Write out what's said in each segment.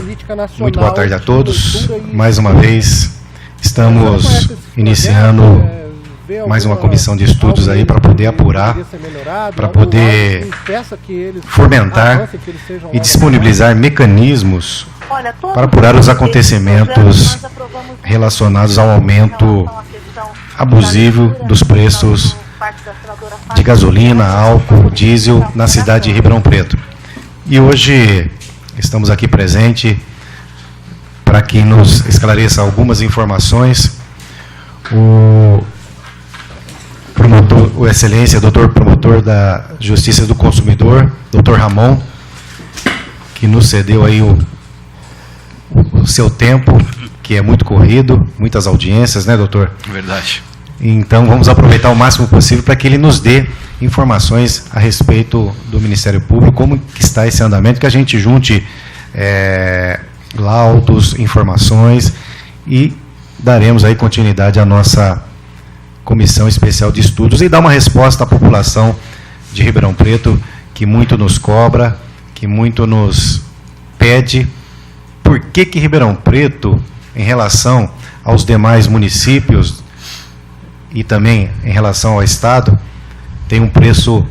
política nacional. Muito boa tarde a todos. Mais uma vez, estamos iniciando mais uma comissão de estudos aí para poder apurar, para poder fomentar e disponibilizar mecanismos para apurar os acontecimentos relacionados ao aumento abusivo dos preços de gasolina, álcool, diesel na cidade de Ribeirão Preto. E hoje estamos aqui presente para que nos esclareça algumas informações o Excelência, doutor promotor da Justiça do Consumidor, doutor Ramon, que nos cedeu aí o seu tempo, que é muito corrido, muitas audiências, né, doutor? Verdade. Então, vamos aproveitar o máximo possível para que ele nos dê informações a respeito do Ministério Público, como que está esse andamento, que a gente junte laudos, informações e daremos aí continuidade à nossa Comissão Especial de Estudos e dar uma resposta à população de Ribeirão Preto, que muito nos cobra, que muito nos pede, por que Ribeirão Preto, em relação aos demais municípios e também em relação ao Estado, tem um preço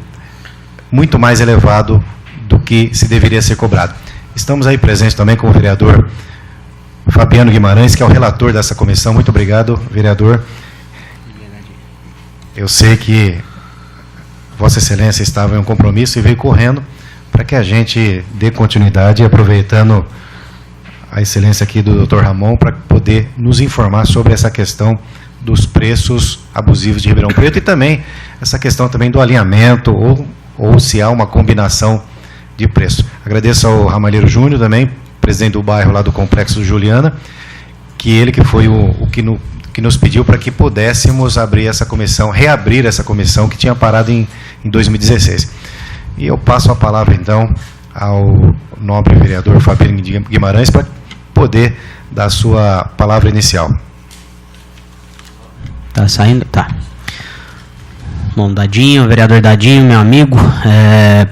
muito mais elevado do que se deveria ser cobrado. Estamos aí presentes também com o vereador Fabiano Guimarães, que é o relator dessa comissão. Muito obrigado, vereador. Eu sei que Vossa Excelência estava em um compromisso e veio correndo para que a gente dê continuidade, aproveitando a excelência aqui do Dr. Ramon, para poder nos informar sobre essa questão dos preços abusivos de Ribeirão Preto e também essa questão também do alinhamento ou se há uma combinação de preço. Agradeço ao Ramalheiro Júnior também, presidente do bairro lá do Complexo Juliana, que ele que foi o que nos pediu para que pudéssemos abrir essa comissão, reabrir essa comissão que tinha parado em 2016. E eu passo a palavra, então, ao nobre vereador Fabiano Guimarães para poder dar a sua palavra inicial. Tá saindo? Tá. Bom, Dadinho, vereador Dadinho, meu amigo,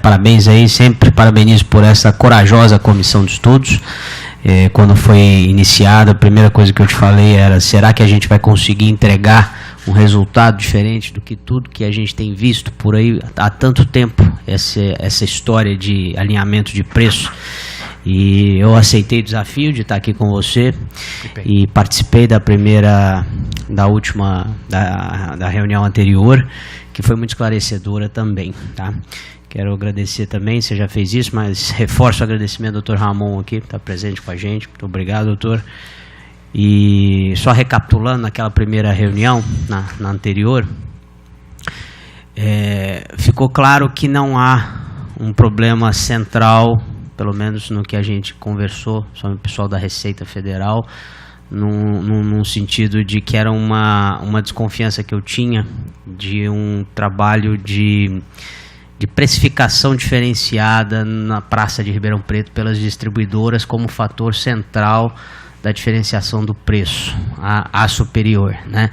parabéns aí, sempre parabenizo por essa corajosa comissão de estudos. Quando foi iniciada, a primeira coisa que eu te falei era, será que a gente vai conseguir entregar um resultado diferente do que tudo que a gente tem visto por aí há tanto tempo, essa história de alinhamento de preço? E eu aceitei o desafio de estar aqui com você e participei da reunião anterior, que foi muito esclarecedora também, tá? Quero agradecer também, você já fez isso, mas reforço o agradecimento ao doutor Ramon aqui, que está presente com a gente. Muito obrigado, doutor. E só recapitulando naquela primeira reunião, na anterior, ficou claro que não há um problema central, pelo menos no que a gente conversou, só o pessoal da Receita Federal, num sentido de que era uma desconfiança que eu tinha de um trabalho de precificação diferenciada na Praça de Ribeirão Preto pelas distribuidoras como fator central da diferenciação do preço a superior, né?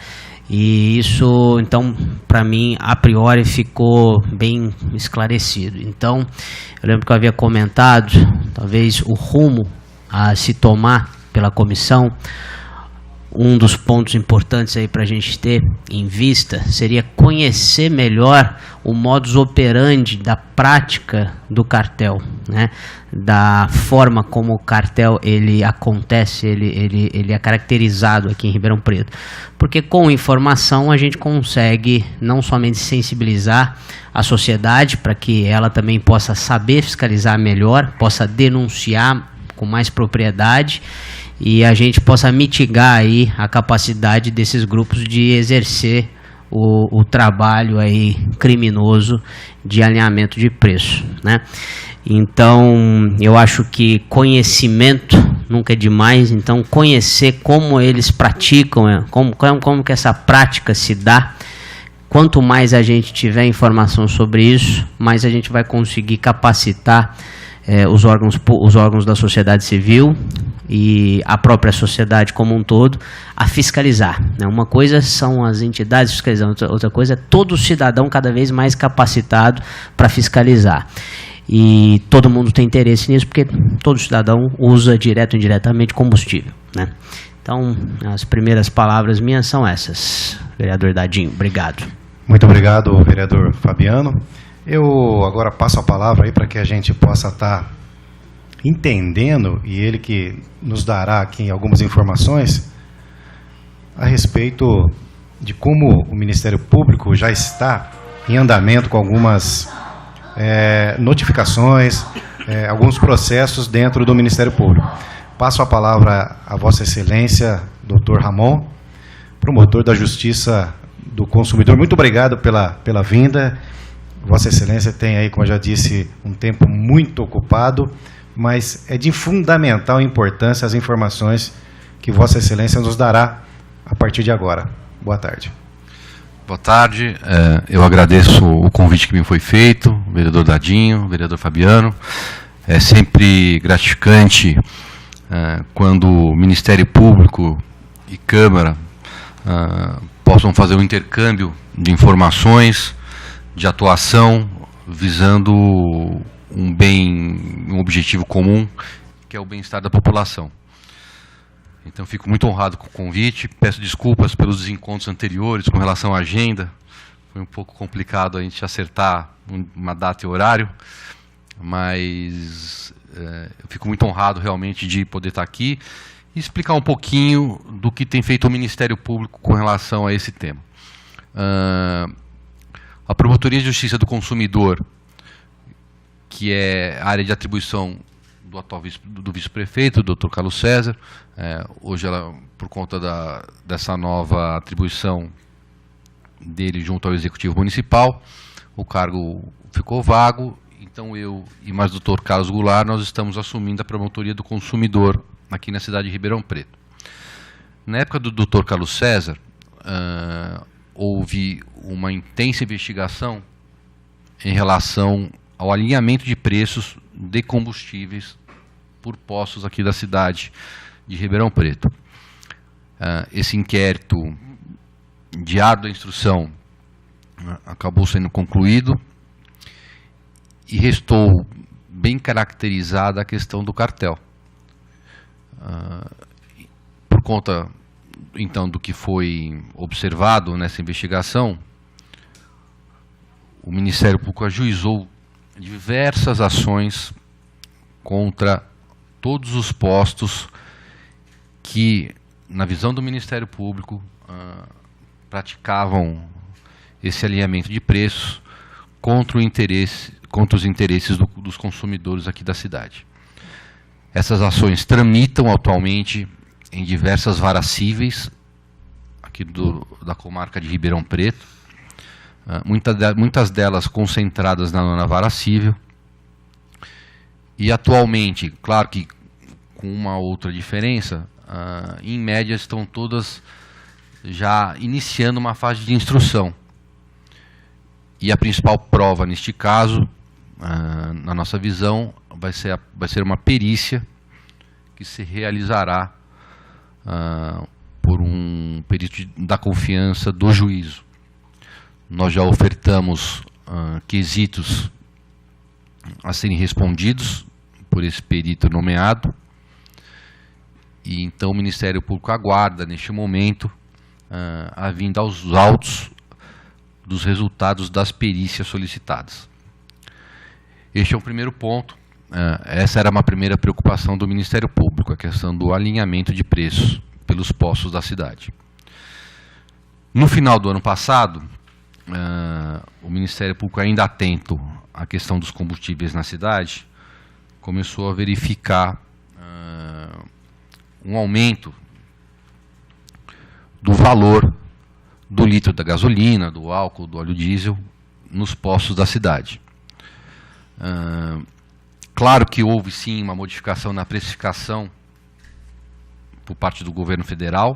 E isso, então, para mim, a priori, ficou bem esclarecido. Então, eu lembro que eu havia comentado, talvez o rumo a se tomar pela comissão, um dos pontos importantes aí para a gente ter em vista seria conhecer melhor o modus operandi da prática do cartel, né? Da forma como o cartel ele acontece, ele é caracterizado aqui em Ribeirão Preto. Porque com informação a gente consegue não somente sensibilizar a sociedade para que ela também possa saber fiscalizar melhor, possa denunciar com mais propriedade, e a gente possa mitigar aí a capacidade desses grupos de exercer o trabalho aí criminoso de alinhamento de preço, né? Então, eu acho que conhecimento nunca é demais. Então, conhecer como eles praticam, como que essa prática se dá. Quanto mais a gente tiver informação sobre isso, mais a gente vai conseguir capacitar os órgãos da sociedade civil e a própria sociedade como um todo a fiscalizar, né? Uma coisa são as entidades fiscalizando, outra coisa é todo cidadão cada vez mais capacitado para fiscalizar. e todo mundo tem interesse nisso, porque todo cidadão usa direto ou indiretamente combustível, né? Então, as primeiras palavras minhas são essas. Vereador Dadinho, obrigado. Muito obrigado, vereador Fabiano. Eu agora passo a palavra aí para que a gente possa estar entendendo, e ele que nos dará aqui algumas informações a respeito de como o Ministério Público já está em andamento com algumas notificações, alguns processos dentro do Ministério Público. Passo a palavra a Vossa Excelência, Dr. Ramon, promotor da Justiça do Consumidor. Muito obrigado pela vinda. Vossa Excelência tem aí, como eu já disse, um tempo muito ocupado, mas é de fundamental importância as informações que Vossa Excelência nos dará a partir de agora. Boa tarde. Boa tarde. Eu agradeço o convite que me foi feito, vereador Dadinho, vereador Fabiano. É sempre gratificante quando o Ministério Público e Câmara possam fazer um intercâmbio de informações, de atuação, visando um objetivo comum, que é o bem-estar da população. Então, fico muito honrado com o convite, peço desculpas pelos desencontros anteriores com relação à agenda, foi um pouco complicado a gente acertar uma data e horário, mas eu fico muito honrado realmente de poder estar aqui e explicar um pouquinho do que tem feito o Ministério Público com relação a esse tema. A Promotoria de Justiça do Consumidor, que é a área de atribuição do atual vice-prefeito, o Dr. Carlos César, hoje, ela, por conta dessa nova atribuição dele junto ao Executivo Municipal, o cargo ficou vago, então eu e mais o Dr. Carlos Goulart, nós estamos assumindo a Promotoria do Consumidor aqui na cidade de Ribeirão Preto. Na época do Dr. Carlos César, houve uma intensa investigação em relação ao alinhamento de preços de combustíveis por postos aqui da cidade de Ribeirão Preto. Esse inquérito de árdua instrução acabou sendo concluído e restou bem caracterizada a questão do cartel. Por conta, então, do que foi observado nessa investigação, o Ministério Público ajuizou diversas ações contra todos os postos que, na visão do Ministério Público, praticavam esse alinhamento de preços contra os interesses dos consumidores aqui da cidade. Essas ações tramitam atualmente em diversas varas cíveis aqui da comarca de Ribeirão Preto, muitas delas concentradas na 9ª Vara Cível, e atualmente, claro que com uma outra diferença, em média estão todas já iniciando uma fase de instrução. E a principal prova neste caso, na nossa visão, vai ser uma perícia que se realizará por um perito da confiança do juízo. Nós já ofertamos quesitos a serem respondidos por esse perito nomeado, e então o Ministério Público aguarda, neste momento, a vinda aos autos dos resultados das perícias solicitadas. Este é o primeiro ponto. Essa era uma primeira preocupação do Ministério Público, a questão do alinhamento de preços pelos postos da cidade. No final do ano passado, o Ministério Público, ainda atento à questão dos combustíveis na cidade, começou a verificar um aumento do valor do litro da gasolina, do álcool, do óleo diesel nos postos da cidade. Claro que houve sim uma modificação na precificação por parte do governo federal,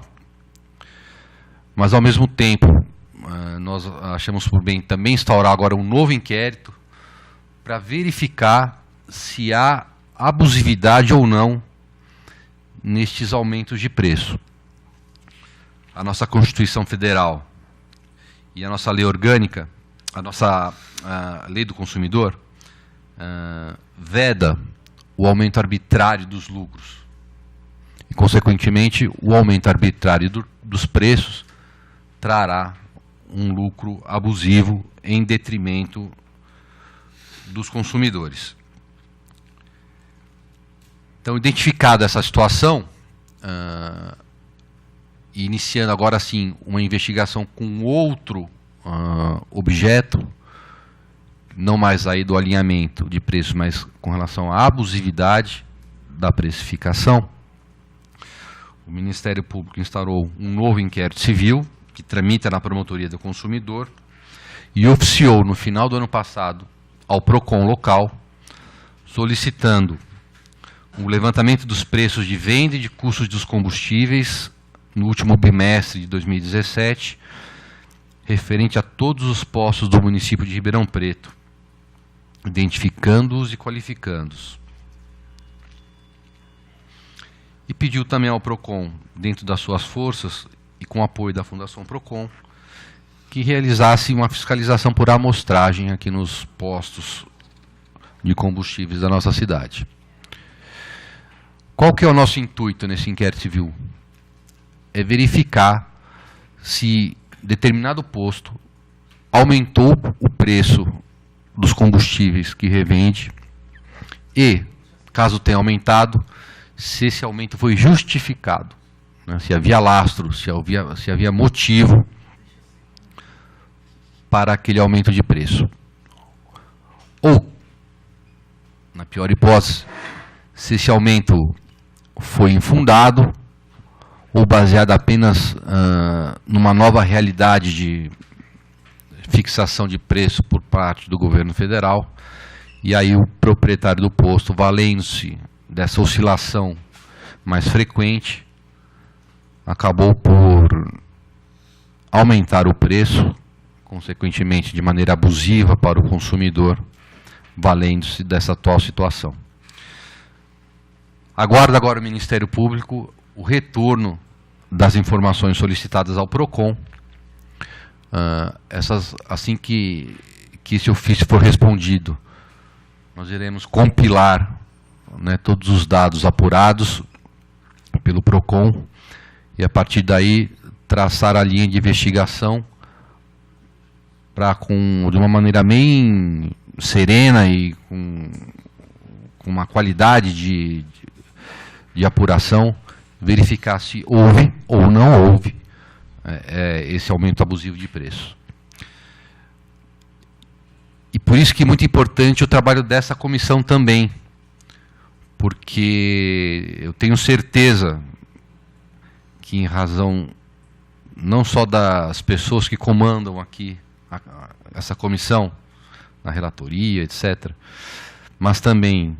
mas ao mesmo tempo nós achamos por bem também instaurar agora um novo inquérito para verificar se há abusividade ou não nestes aumentos de preço. A nossa Constituição Federal e a nossa lei orgânica, a nossa lei do consumidor, veda o aumento arbitrário dos lucros e, consequentemente, o aumento arbitrário dos preços trará um lucro abusivo em detrimento dos consumidores. Então, identificada essa situação, iniciando agora sim uma investigação com outro objeto, não mais aí do alinhamento de preços, mas com relação à abusividade da precificação, o Ministério Público instaurou um novo inquérito civil, que tramita na Promotoria do Consumidor, e oficiou no final do ano passado ao PROCON local, solicitando o levantamento dos preços de venda e de custos dos combustíveis no último bimestre de 2017, referente a todos os postos do município de Ribeirão Preto, identificando-os e qualificando-os. E pediu também ao PROCON, dentro das suas forças e com apoio da Fundação PROCON, que realizasse uma fiscalização por amostragem aqui nos postos de combustíveis da nossa cidade. Qual que é o nosso intuito nesse inquérito civil? É verificar se determinado posto aumentou o preço dos combustíveis que revende e, caso tenha aumentado, se esse aumento foi justificado, né? Se havia lastro, se havia motivo para aquele aumento de preço. Ou, na pior hipótese, se esse aumento foi infundado ou baseado apenas numa nova realidade de fixação de preço por parte do governo federal, e aí o proprietário do posto, valendo-se dessa oscilação mais frequente, acabou por aumentar o preço, consequentemente de maneira abusiva para o consumidor, valendo-se dessa atual situação. Aguarda agora o Ministério Público o retorno das informações solicitadas ao PROCON. Assim que esse ofício for respondido, nós iremos compilar, né, todos os dados apurados pelo PROCON e, a partir daí, traçar a linha de investigação para, de uma maneira bem serena e com uma qualidade de apuração, verificar se houve ou não houve esse aumento abusivo de preço. E por isso que é muito importante o trabalho dessa comissão também, porque eu tenho certeza que, em razão não só das pessoas que comandam aqui essa comissão, na relatoria, etc., mas também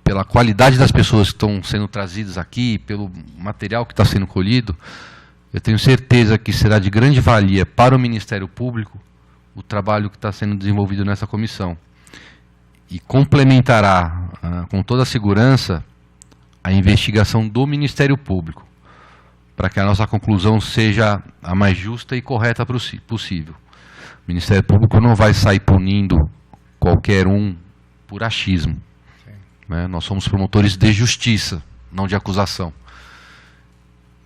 pela qualidade das pessoas que estão sendo trazidas aqui, pelo material que está sendo colhido, eu tenho certeza que será de grande valia para o Ministério Público o trabalho que está sendo desenvolvido nessa comissão. E complementará, com toda a segurança, a investigação do Ministério Público, para que a nossa conclusão seja a mais justa e correta possível. O Ministério Público não vai sair punindo qualquer um por achismo. Né? Nós somos promotores de justiça, não de acusação.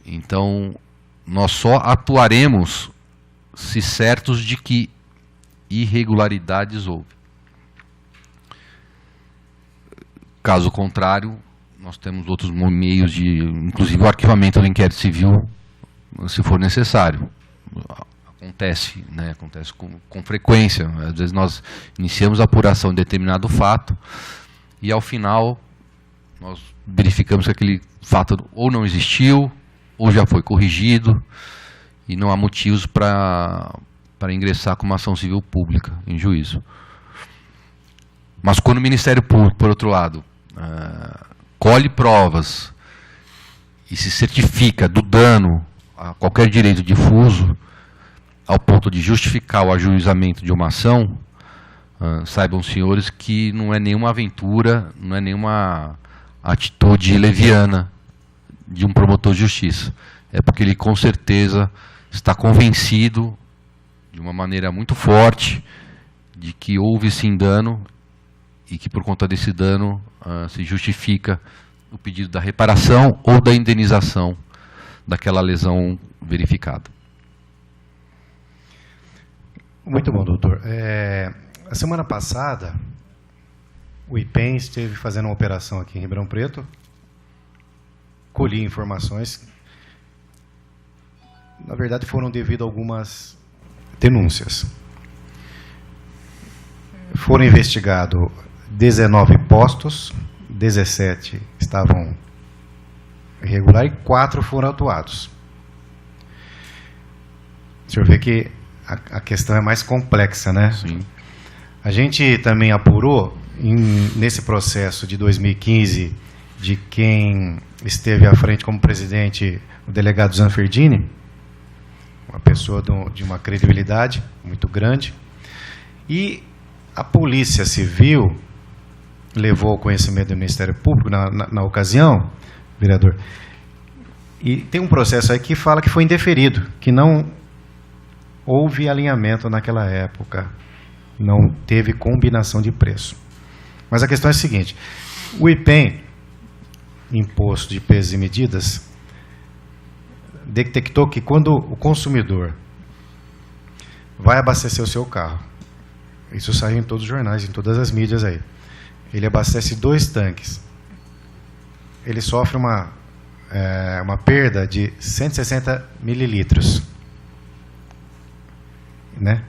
Então, nós só atuaremos se certos de que irregularidades houve. Caso contrário, nós temos outros meios de, inclusive o arquivamento do inquérito civil, se for necessário. Acontece, né? Acontece com frequência. Às vezes nós iniciamos a apuração de determinado fato e, ao final, nós verificamos que aquele fato ou não existiu, ou já foi corrigido, e não há motivos para ingressar com uma ação civil pública em juízo. Mas quando o Ministério Público, por outro lado, colhe provas e se certifica do dano a qualquer direito difuso, ao ponto de justificar o ajuizamento de uma ação, saibam, senhores, que não é nenhuma aventura, não é nenhuma atitude leviana de um promotor de justiça. É porque ele, com certeza, está convencido, de uma maneira muito forte, de que houve sim dano e que por conta desse dano se justifica o pedido da reparação ou da indenização daquela lesão verificada. Muito bom, doutor. A semana passada, o IPEM esteve fazendo uma operação aqui em Ribeirão Preto, colhi informações, na verdade foram devido a algumas denúncias. Foram investigados 19 postos, 17 estavam irregulares e 4 foram autuados. O senhor vê que a questão é mais complexa, né? Sim. A gente também apurou, nesse processo de 2015, de quem esteve à frente como presidente, o delegado Zanferdini, uma pessoa de uma credibilidade muito grande, e a Polícia Civil levou ao conhecimento do Ministério Público na ocasião, vereador, e tem um processo aí que fala que foi indeferido, que não houve alinhamento naquela época, não teve combinação de preço. Mas a questão é a seguinte, o IPEM, Imposto de Pesos e Medidas, detectou que quando o consumidor vai abastecer o seu carro, isso saiu em todos os jornais, em todas as mídias aí, ele abastece 2 tanques, ele sofre uma perda de 160 mililitros, né?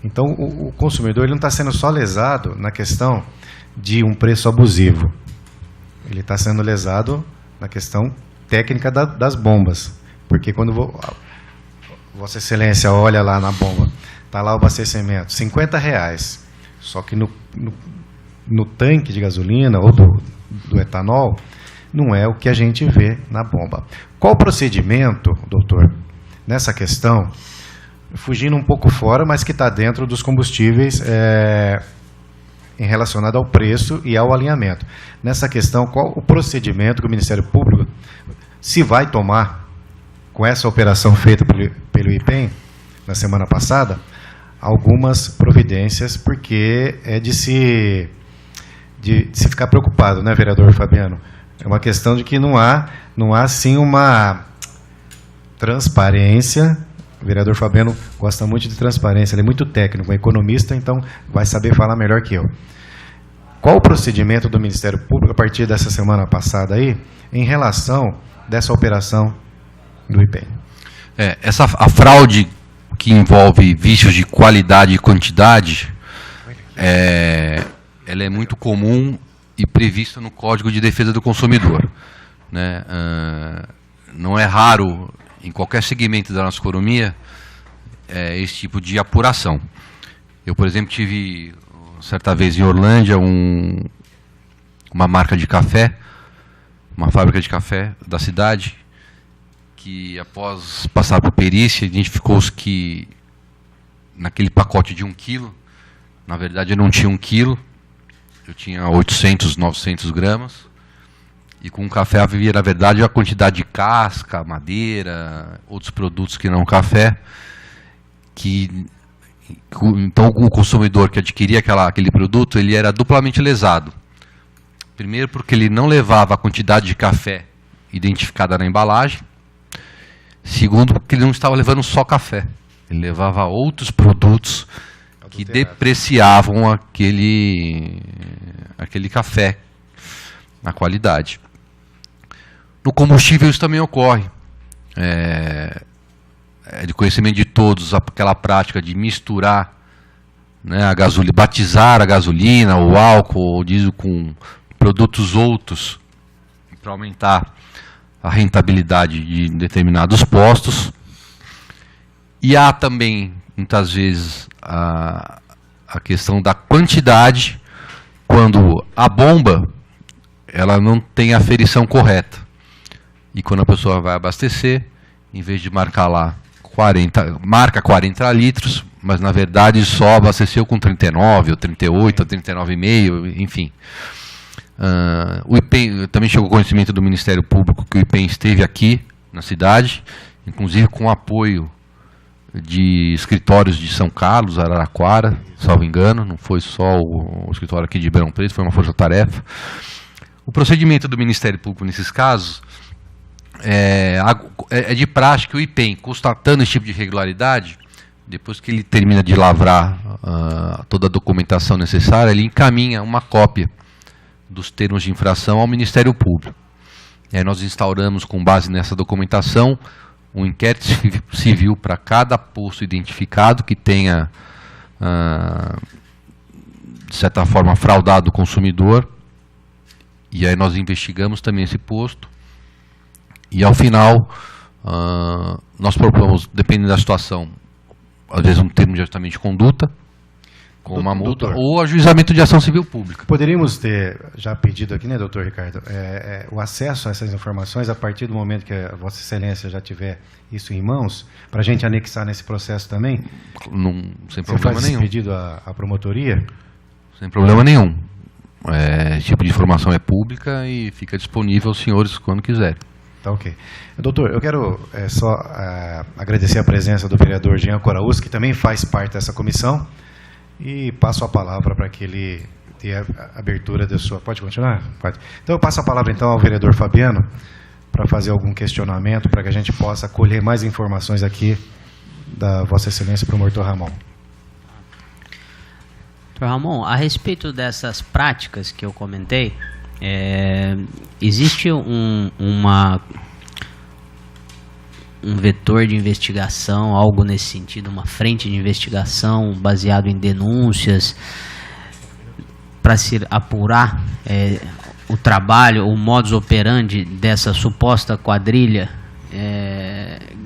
Então o consumidor ele não está sendo só lesado na questão de um preço abusivo, ele está sendo lesado na questão técnica das bombas, porque quando Vossa Excelência olha lá na bomba, está lá o abastecimento, R$50, só que no tanque de gasolina ou do etanol, não é o que a gente vê na bomba. Qual o procedimento, doutor, nessa questão, fugindo um pouco fora, mas que está dentro dos combustíveis em relacionado ao preço e ao alinhamento? Nessa questão, qual o procedimento que o Ministério Público se vai tomar com essa operação feita pelo IPEM na semana passada? Algumas providências, porque é de se ficar preocupado, né, vereador Fabiano? É uma questão de que não há sim uma transparência. O vereador Fabiano gosta muito de transparência, ele é muito técnico, é economista, então vai saber falar melhor que eu. Qual o procedimento do Ministério Público a partir dessa semana passada aí, em relação dessa operação do IPEM? A fraude que envolve vícios de qualidade e quantidade, ela é muito comum e prevista no Código de Defesa do Consumidor, né? Não é raro em qualquer segmento da nossa economia esse tipo de apuração. Eu, por exemplo, tive certa vez em Orlândia uma marca de café, uma fábrica de café da cidade, que após passar por perícia, identificou-se que naquele pacote de 1 quilo, na verdade eu não tinha 1 quilo, eu tinha 800, 900 gramas, e com o café havia, na verdade, a quantidade de casca, madeira, outros produtos que não café, então o consumidor que adquiria aquele produto, ele era duplamente lesado. Primeiro porque ele não levava a quantidade de café identificada na embalagem. Segundo porque ele não estava levando só café, ele levava outros produtos que depreciavam aquele café na qualidade. No combustível isso também ocorre. É de conhecimento de todos aquela prática de misturar, né, a gasolina, batizar a gasolina, o álcool, o diesel com produtos outros para aumentar a rentabilidade de determinados postos. E há também, muitas vezes, a questão da quantidade, quando a bomba ela não tem a aferição correta. E quando a pessoa vai abastecer, em vez de marcar lá 40 litros, mas na verdade só abasteceu com 39, ou 38, ou 39,5, enfim. O IPEM também chegou ao conhecimento do Ministério Público que o IPEM esteve aqui na cidade, inclusive com apoio de escritórios de São Carlos, Araraquara, salvo engano, não foi só o escritório aqui de Ribeirão Preto, foi uma força-tarefa. O procedimento do Ministério Público nesses casos é de praxe que o IPEM, constatando esse tipo de irregularidade, depois que ele termina de lavrar toda a documentação necessária, ele encaminha uma cópia dos termos de infração ao Ministério Público. E aí nós instauramos, com base nessa documentação, um inquérito civil para cada posto identificado que tenha, de certa forma, fraudado o consumidor. E aí nós investigamos também esse posto. E ao final, nós propomos, dependendo da situação, às vezes um termo de ajustamento de conduta, com uma multa, ou ajuizamento de ação civil pública. Poderíamos ter já pedido aqui, né, doutor Ricardo, o acesso a essas informações a partir do momento que a Vossa Excelência já tiver isso em mãos, para a gente anexar nesse processo também? Sem problema nenhum. Você faz esse pedido à promotoria? Sem problema nenhum. Esse tipo de informação é pública e fica disponível aos senhores quando quiserem. Tá, ok. Doutor, eu quero só agradecer a presença do vereador Jean Coraúz, que também faz parte dessa comissão, e passo a palavra para que ele dê a abertura da sua... Pode continuar? Pode. Então eu passo a palavra então ao vereador Fabiano para fazer algum questionamento, para que a gente possa colher mais informações aqui da Vossa Excelência para o Dr. Ramon. Dr. Ramon, a respeito dessas práticas que eu comentei, existe um vetor de investigação, algo nesse sentido, uma frente de investigação baseado em denúncias para se apurar o trabalho, o modus operandi dessa suposta quadrilha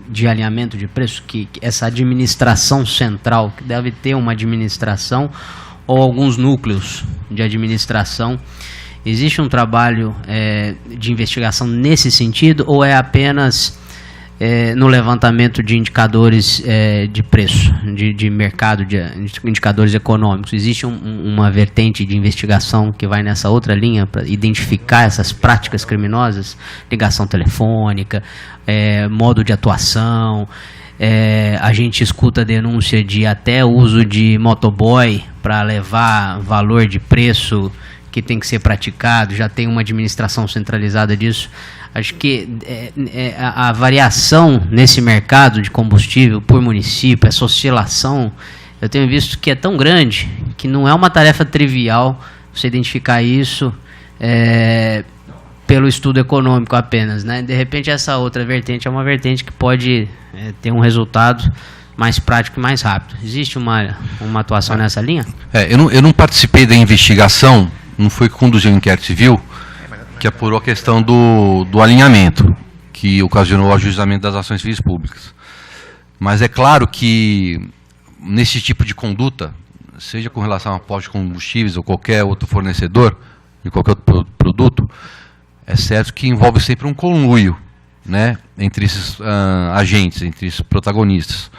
de alinhamento de preço, que essa administração central, que deve ter uma administração ou alguns núcleos de administração. Existe um trabalho de investigação nesse sentido, ou é apenas no levantamento de indicadores de preço, de mercado, de indicadores econômicos? Existe uma vertente de investigação que vai nessa outra linha para identificar essas práticas criminosas, ligação telefônica, modo de atuação? A gente escuta denúncia de até uso de motoboy para levar valor de preço que tem que ser praticado, já tem uma administração centralizada disso. Acho que a variação nesse mercado de combustível por município, essa oscilação, eu tenho visto que é tão grande que não é uma tarefa trivial você identificar isso pelo estudo econômico apenas, né? De repente essa outra vertente é uma vertente que pode ter um resultado mais prático e mais rápido. Existe uma atuação nessa linha? Eu não participei da investigação, não foi que conduziu o inquérito civil, que apurou a questão do alinhamento, que ocasionou o ajuizamento das ações civis públicas. Mas é claro que nesse tipo de conduta, seja com relação a postos de combustíveis ou qualquer outro fornecedor de qualquer outro produto, é certo que envolve sempre um conluio, né, entre esses agentes, entre esses protagonistas.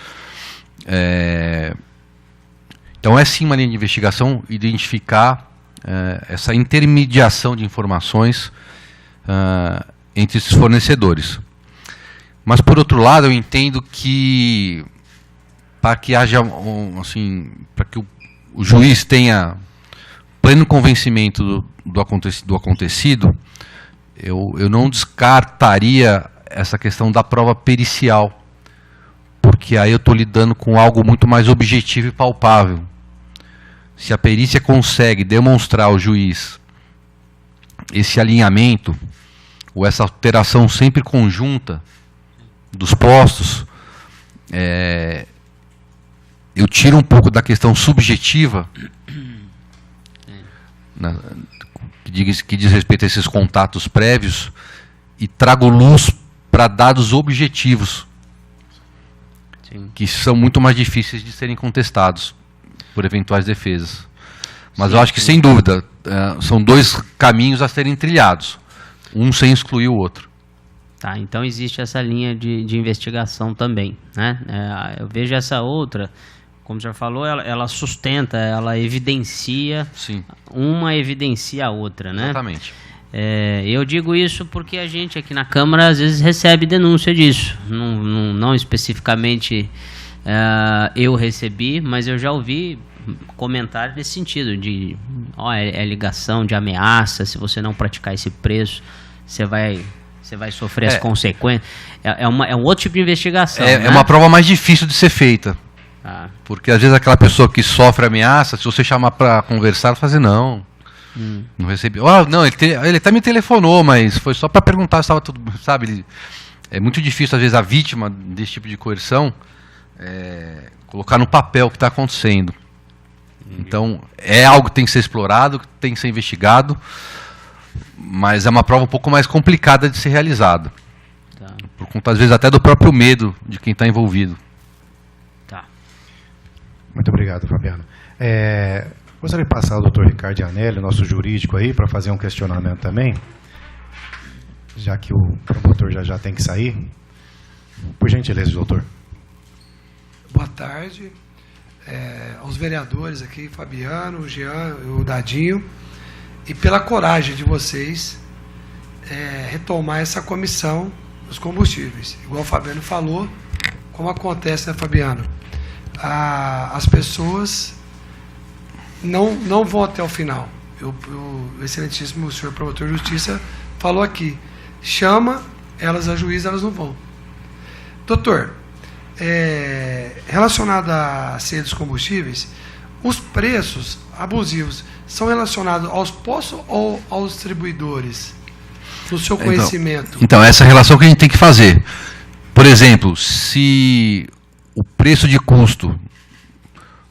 Então é sim uma linha de investigação identificar essa intermediação de informações entre esses fornecedores. Mas por outro lado, eu entendo que para que haja para que o juiz tenha pleno convencimento do acontecido, eu não descartaria essa questão da prova pericial, porque aí eu estou lidando com algo muito mais objetivo e palpável. Se a perícia consegue demonstrar ao juiz esse alinhamento, ou essa alteração sempre conjunta dos postos, eu tiro um pouco da questão subjetiva, que diz respeito a esses contatos prévios, e trago luz para dados objetivos, sim, que são muito mais difíceis de serem contestados por eventuais defesas. Mas sim, eu acho que, sem dúvida, são dois caminhos a serem trilhados, um sem excluir o outro. Tá, então existe essa linha de investigação também, né? Eu vejo essa outra, como o senhor falou, ela sustenta, ela evidencia, sim, uma evidencia a outra, né? Exatamente. Eu digo isso porque a gente aqui na Câmara às vezes recebe denúncia disso, não especificamente eu recebi, mas eu já ouvi comentários nesse sentido, de é ligação, de ameaça, se você não praticar esse preço, você vai sofrer as consequências. É um outro tipo de investigação. É, né? é uma prova mais difícil de ser feita. Porque às vezes aquela pessoa que sofre ameaça, se você chamar para conversar, fazer não recebi. Não, ele até me telefonou, mas foi só para perguntar se estava tudo, sabe? É muito difícil às vezes a vítima desse tipo de coerção colocar no papel o que está acontecendo. Então é algo que tem que ser explorado, que tem que ser investigado, mas é uma prova um pouco mais complicada de ser realizada. Por conta às vezes até do próprio medo de quem está envolvido. Muito obrigado, Fabiano. Gostaria de passar ao doutor Ricardo Iannelli, nosso jurídico aí, para fazer um questionamento também, já que o promotor já tem que sair. Por gentileza, doutor. Boa tarde aos vereadores aqui, Fabiano, o Jean, o Dadinho, e pela coragem de vocês retomar essa comissão dos combustíveis. Igual o Fabiano falou, como acontece, né, Fabiano? As pessoas não vão até o final. O excelentíssimo senhor promotor de justiça falou aqui, chama elas a juiz, elas não vão. Doutor, relacionado à ceia dos combustíveis, os preços abusivos são relacionados aos postos ou aos distribuidores? No seu conhecimento. Então, essa relação que a gente tem que fazer. Por exemplo, se o preço de custo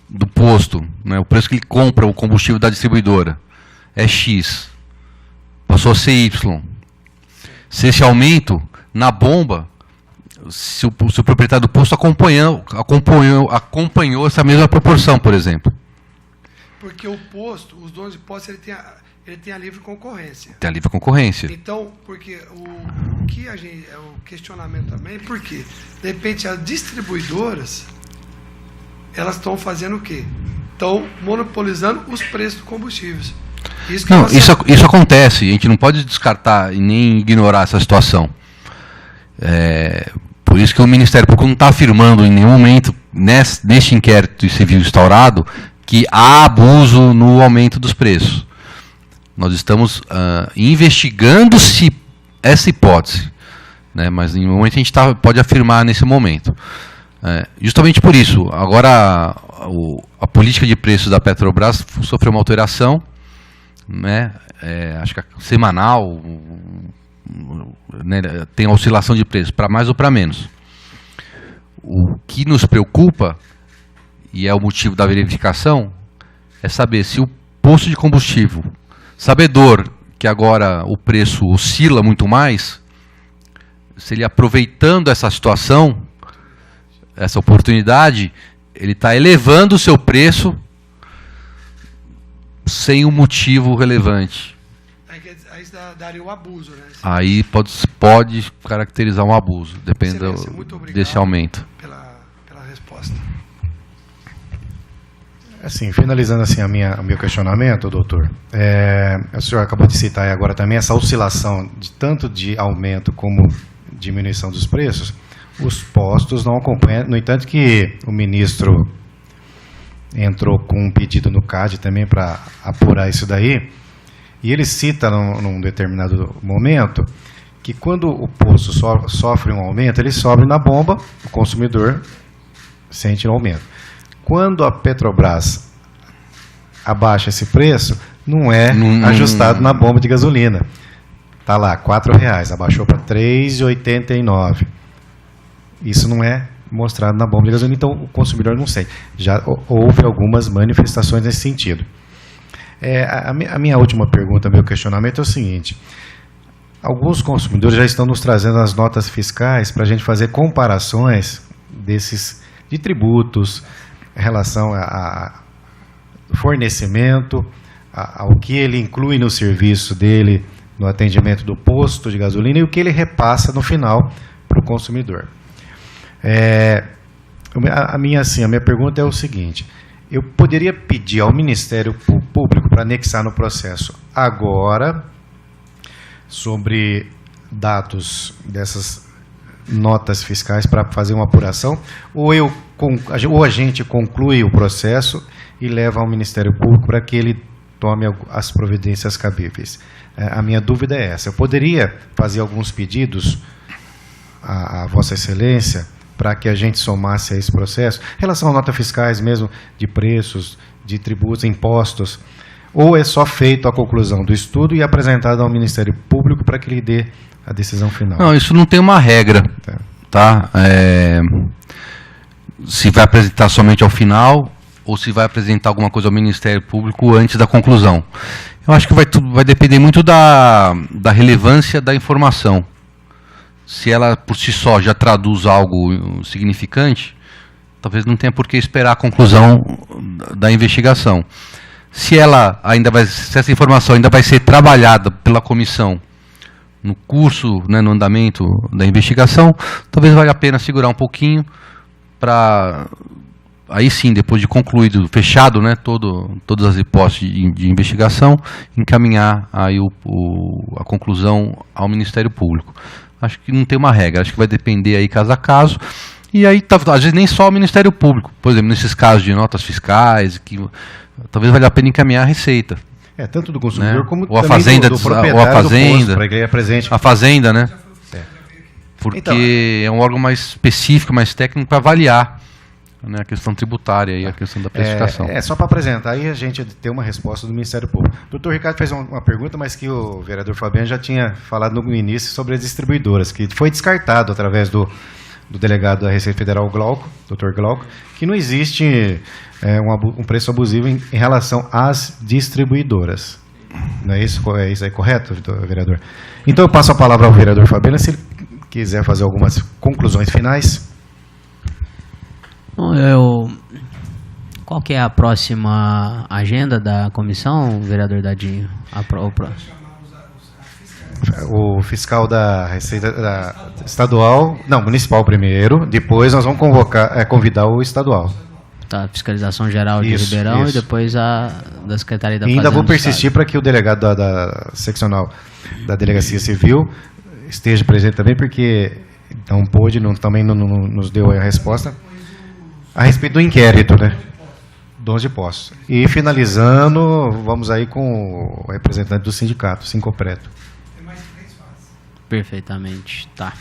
do posto, né, o preço que ele compra o combustível da distribuidora é X, passou a ser Y. Se esse aumento na bomba, se o proprietário do posto acompanhou essa mesma proporção, por exemplo. Porque o posto, os donos de posto, ele tem a livre concorrência. Tem a livre concorrência. Então, porque o questionamento também, porque de repente as distribuidoras, elas estão fazendo o quê? Estão monopolizando os preços dos combustíveis. Isso acontece, a gente não pode descartar e nem ignorar essa situação. Por isso que o Ministério Público não está afirmando em nenhum momento, neste inquérito civil instaurado, que há abuso no aumento dos preços. Nós estamos investigando se essa hipótese, né, mas em nenhum momento a gente pode afirmar nesse momento. Justamente por isso, agora a política de preços da Petrobras sofreu uma alteração, né, acho que semanal, né, tem oscilação de preços, para mais ou para menos. O que nos preocupa, e é o motivo da verificação, é saber se o posto de combustível, sabedor que agora o preço oscila muito mais, se ele aproveitando essa situação, essa oportunidade, ele está elevando o seu preço sem um motivo relevante. Aí daria um abuso, né? Aí pode caracterizar um abuso, dependendo desse aumento. Pela resposta. Assim, finalizando assim o meu questionamento, doutor, o senhor acabou de citar aí agora também essa oscilação de tanto de aumento como diminuição dos preços. Os postos não acompanham, no entanto que o ministro entrou com um pedido no CAD também para apurar isso daí, e ele cita num determinado momento que quando o posto sofre um aumento, ele sobe na bomba, o consumidor sente um aumento. Quando a Petrobras abaixa esse preço, não é ajustado na bomba de gasolina. Está lá, R$4, abaixou para R$ 3,89. Isso não é mostrado na bomba de gasolina, então o consumidor não sente. Já houve algumas manifestações nesse sentido. A minha última pergunta, meu questionamento é o seguinte: alguns consumidores já estão nos trazendo as notas fiscais para a gente fazer comparações de tributos em relação a fornecimento, ao que ele inclui no serviço dele, no atendimento do posto de gasolina, e o que ele repassa no final para o consumidor. A minha pergunta é o seguinte: eu poderia pedir ao Ministério Público para anexar no processo agora sobre dados dessas notas fiscais para fazer uma apuração, ou eu ou a gente conclui o processo e leva ao Ministério Público para que ele tome as providências cabíveis. A minha dúvida é essa. Eu poderia fazer alguns pedidos à Vossa Excelência para que a gente somasse a esse processo, em relação a notas fiscais mesmo, de preços, de tributos, impostos, ou é só feito a conclusão do estudo e apresentado ao Ministério Público para que ele dê a decisão final? Não, isso não tem uma regra, tá? Se vai apresentar somente ao final ou se vai apresentar alguma coisa ao Ministério Público antes da conclusão. Eu acho que vai depender muito da relevância da informação. Se ela, por si só, já traduz algo significante, talvez não tenha por que esperar a conclusão da investigação. Se essa informação ainda vai ser trabalhada pela comissão no curso, né, no andamento da investigação, talvez valha a pena segurar um pouquinho para, aí sim, depois de concluído, fechado, né, todas as hipóteses de investigação, encaminhar aí a conclusão ao Ministério Público. Acho que não tem uma regra, acho que vai depender aí caso a caso. E aí, às vezes, nem só o Ministério Público. Por exemplo, nesses casos de notas fiscais, que talvez valha a pena encaminhar a Receita. Tanto do consumidor, né, como ou a também fazenda, do proprietário ou a fazenda, do posto, para que ele presente. A Fazenda, né? Porque então, é um órgão mais específico, mais técnico para avaliar, né, a questão tributária e a questão da precificação. Só para apresentar, aí a gente tem uma resposta do Ministério Público. O doutor Ricardo fez uma pergunta, mas que o vereador Fabiano já tinha falado no início sobre as distribuidoras, que foi descartado através do delegado da Receita Federal, Glauco, doutor Glauco, que não existe um preço abusivo em relação às distribuidoras. Não é isso? É isso aí correto, vereador? Então eu passo a palavra ao vereador Fabiano, se ele quiser fazer algumas conclusões finais. Qual que é a próxima agenda da comissão, vereador Dadinho? O fiscal da Receita estadual, não, municipal primeiro, depois nós vamos convidar o estadual. Tá, fiscalização geral de Ribeirão e depois a da Secretaria da Fazenda. Ainda vou persistir para que o delegado da seccional da Delegacia Civil esteja presente também, porque não pôde, também não nos deu a resposta a respeito do inquérito, né? Dons de posse. E finalizando, vamos aí com o representante do sindicato, Sincopreto. Perfeitamente, tá.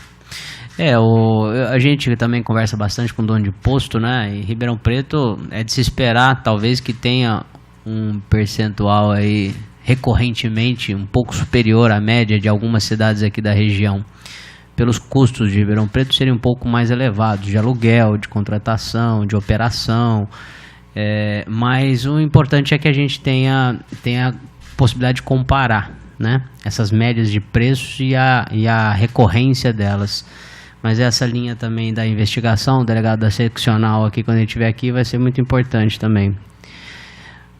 A gente também conversa bastante com dono de posto, né? E Ribeirão Preto é de se esperar, talvez, que tenha um percentual aí recorrentemente um pouco superior à média de algumas cidades aqui da região. Pelos custos de Ribeirão Preto serem um pouco mais elevados, de aluguel, de contratação, de operação. Mas o importante é que a gente tenha possibilidade de comparar, né, essas médias de preços e a recorrência delas. Mas essa linha também da investigação, o delegado da seccional aqui, quando ele estiver aqui, vai ser muito importante também.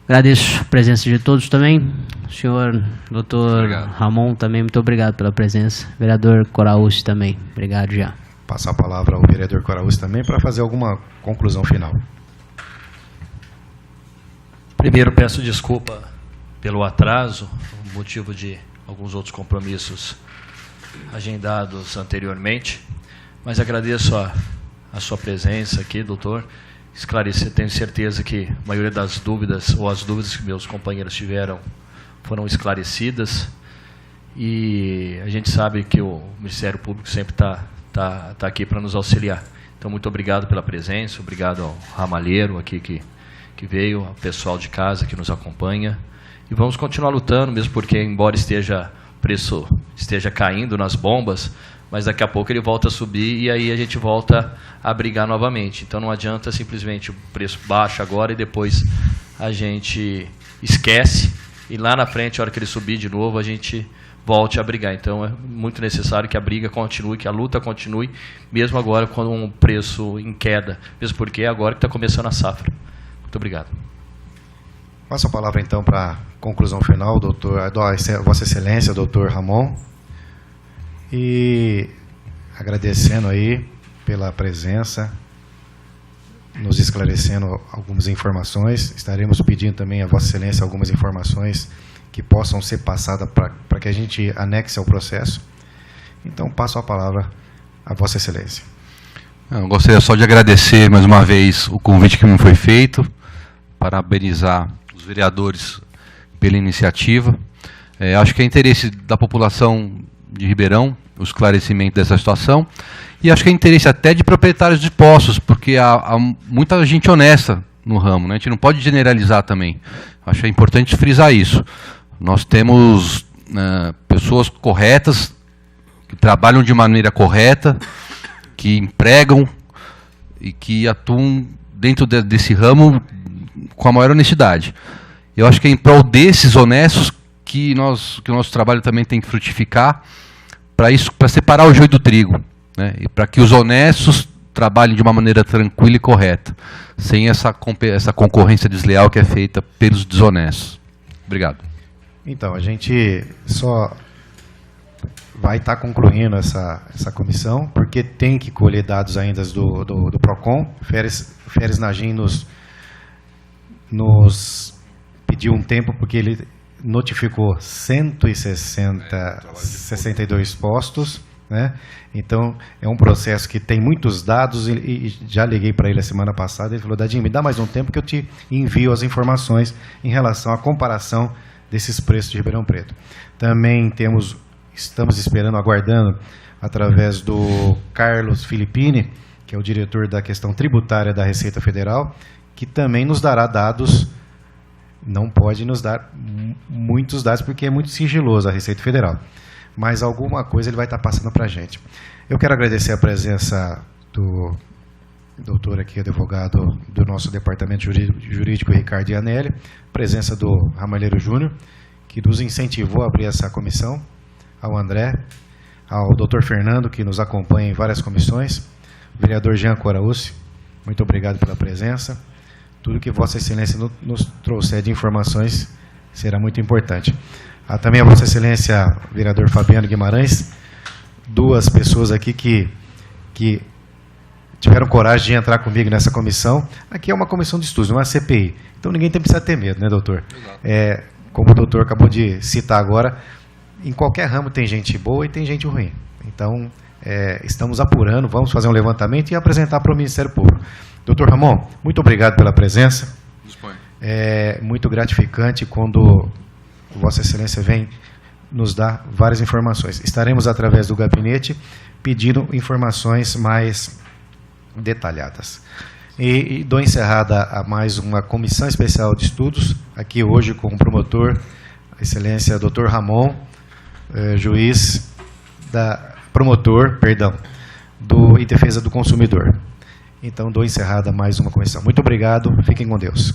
Agradeço a presença de todos também. Senhor doutor Ramon, também muito obrigado pela presença. Vereador Coraúci também, obrigado já. Passar a palavra ao vereador Coraúci também para fazer alguma conclusão final. Primeiro, peço desculpa pelo atraso, motivo de alguns outros compromissos agendados anteriormente, mas agradeço a sua presença aqui, doutor. Esclarecer, tenho certeza que a maioria das dúvidas, ou as dúvidas que meus companheiros tiveram, foram esclarecidas, e a gente sabe que o Ministério Público sempre tá aqui para nos auxiliar. Então, muito obrigado pela presença, obrigado ao ramalheiro aqui que veio, ao pessoal de casa que nos acompanha, e vamos continuar lutando, mesmo porque, embora o preço esteja caindo nas bombas, mas daqui a pouco ele volta a subir e aí a gente volta a brigar novamente. Então não adianta simplesmente o preço baixa agora e depois a gente esquece e lá na frente, a hora que ele subir de novo, a gente volte a brigar. Então é muito necessário que a briga continue, que a luta continue, mesmo agora com um preço em queda, mesmo porque é agora que está começando a safra. Muito obrigado. Passo a palavra então para a conclusão final, Vossa Excelência, doutor Ramon. E agradecendo aí pela presença, nos esclarecendo algumas informações. Estaremos pedindo também a Vossa Excelência algumas informações que possam ser passadas para que a gente anexe ao processo. Então, passo a palavra a Vossa Excelência. Eu gostaria só de agradecer mais uma vez o convite que me foi feito, parabenizar os vereadores pela iniciativa. Acho que é interesse da população de Ribeirão o esclarecimento dessa situação, e acho que é interesse até de proprietários de postos, porque há muita gente honesta no ramo, né? A gente não pode generalizar também. Acho que é importante frisar isso. Nós temos pessoas corretas, que trabalham de maneira correta, que empregam e que atuam dentro desse ramo com a maior honestidade. Eu acho que é em prol desses honestos que o nosso trabalho também tem que frutificar, para separar o joio do trigo, né? E para que os honestos trabalhem de uma maneira tranquila e correta, sem essa concorrência desleal que é feita pelos desonestos. Obrigado. Então, a gente só vai estar concluindo essa comissão, porque tem que colher dados ainda do PROCON. Feres Nagin nos pediu um tempo, porque ele notificou 162 postos, né? Então, é um processo que tem muitos dados, e já liguei para ele a semana passada, ele falou: Dadinho, me dá mais um tempo que eu te envio as informações em relação à comparação desses preços de Ribeirão Preto. Também estamos esperando, aguardando, através do Carlos Filippini, que é o diretor da questão tributária da Receita Federal, que também nos dará dados. Não pode nos dar muitos dados, porque é muito sigiloso a Receita Federal. Mas alguma coisa ele vai estar passando para a gente. Eu quero agradecer a presença do doutor aqui, advogado do nosso departamento jurídico, Ricardo Ianelli, presença do Ramalheiro Júnior, que nos incentivou a abrir essa comissão, ao André, ao doutor Fernando, que nos acompanha em várias comissões, o vereador Jean Coraúci, muito obrigado pela presença. Tudo que Vossa Excelência nos trouxer de informações será muito importante. Também a Vossa Excelência, vereador Fabiano Guimarães, duas pessoas aqui que tiveram coragem de entrar comigo nessa comissão. Aqui é uma comissão de estudos, não é uma CPI. Então ninguém precisa ter medo, né, doutor? Como o doutor acabou de citar agora, em qualquer ramo tem gente boa e tem gente ruim. Então, estamos apurando, vamos fazer um levantamento e apresentar para o Ministério Público. Doutor Ramon, muito obrigado pela presença. É muito gratificante quando Vossa Excelência vem nos dar várias informações. Estaremos, através do gabinete, pedindo informações mais detalhadas. E dou encerrada a mais uma comissão especial de estudos, aqui hoje com o promotor, a Excelência Dr. Ramon, promotor em defesa do consumidor. Então, dou encerrada mais uma comissão. Muito obrigado, fiquem com Deus.